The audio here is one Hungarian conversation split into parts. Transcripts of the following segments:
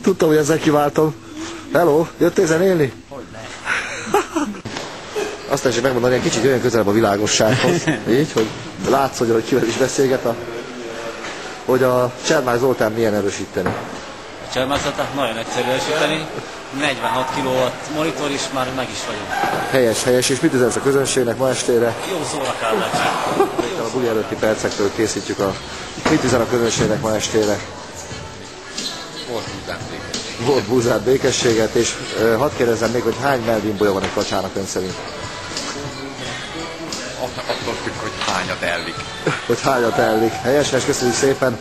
Tudtam, hogy ezzel kiváltom. Hello, jöttél zenélni? Azt is megmondani, egy kicsit olyan közelebb a világossághoz. Így, hogy látsz, hogy kivel is beszélget, hogy a Csermák Zoltán milyen erősíteni. A Csermák Zoltán nagyon egyszerű erősíteni. 46 kW monitor is, már meg is vagyunk. Helyes. És mit üzensz a közönségnek ma estére? Jó szórakázást. A buli előtti percektől készítjük Mit üzen a közönségnek ma estére? Volt búzát, békességet, és hadd kérdezzem még, hogy hány Melvin bolya van egy kacsának ön szerint? Attól függ, hogy hányat ellik. Hogy hányat ellik. Helyesen, és köszönjük szépen.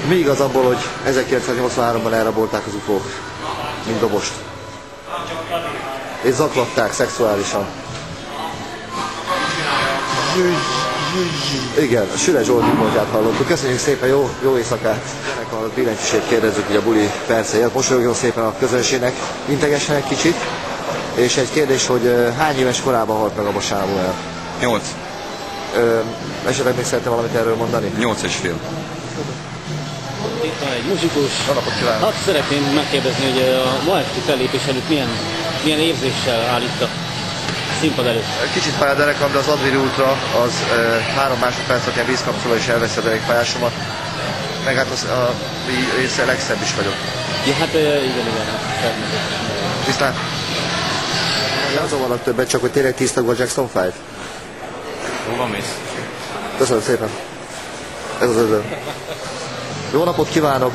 Mi igaz abból, hogy 1983-ban elrabolták az ufók, mint dobost? És zaklatták szexuálisan. Igen, a Süle Zsolt Zsoltját hallottuk. Köszönjük szépen, jó éjszakát! Ennek a billentyűsét kérdezzük így a buli percéjét. Mosolyogjon szépen a közönségnek, integessen egy kicsit. És egy kérdés, hogy hány éves korában halt meg a Sámuel? 8. Esetleg még szeretném valamit erről mondani? 8,5. Itt van egy muzsikus. Hát szeretném megkérdezni, hogy a ma esti fellépés előtt milyen érzéssel áll itt a színpad előtt? Kicsit pályáderekam, de az Advil Ultra az 3 másodpercet ilyen vízkapszula és elveszi a derékpályásomat. Meg hát én legszebb is vagyok. Ja, hát igen. Viszlát! Nem zavarnak többet, csak hogy tényleg 10 tag volt Jackson 5. Hova mész? Köszönöm szépen. Ez az ödöm. Jó napot kívánok!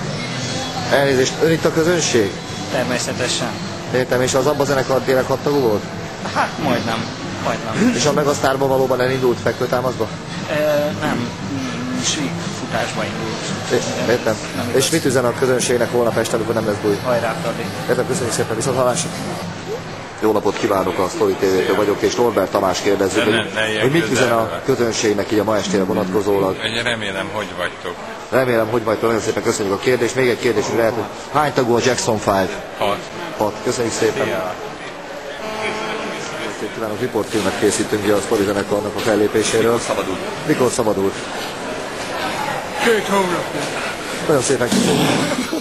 Elnézést, ön itt a közönség? Természetesen. Értem, és az abba zenekar tényleg 6 tagú volt? Hát majdnem. És a Megasztárban valóban elindult fekvőtámaszba? Nem. Futásba indult. Értem. És mit üzen a közönségnek holnap este, amikor nem lesz buli? Hajrá, Fradi. Értem, köszönjük szépen, viszont hallásra. Jó napot kívánok, a Sztori TV-től vagyok, és Norbert Tamás kérdezzük, hogy mit üzen a közönségnek így a ma estére vonatkozólag. Remélem, hogy vagytok. Remélem, hogy vagytok, nagyon szépen köszönjük a kérdést. Még egy kérdésünk lehet, hogy hány tagú a Jackson 5? 6. Köszönjük szépen. Kívánok, riportfilmet készítünk a Sztori zenekarnak a fellépéséről. Mikor szabadult? 2 hónapja. Nagyon szépen köszönjük.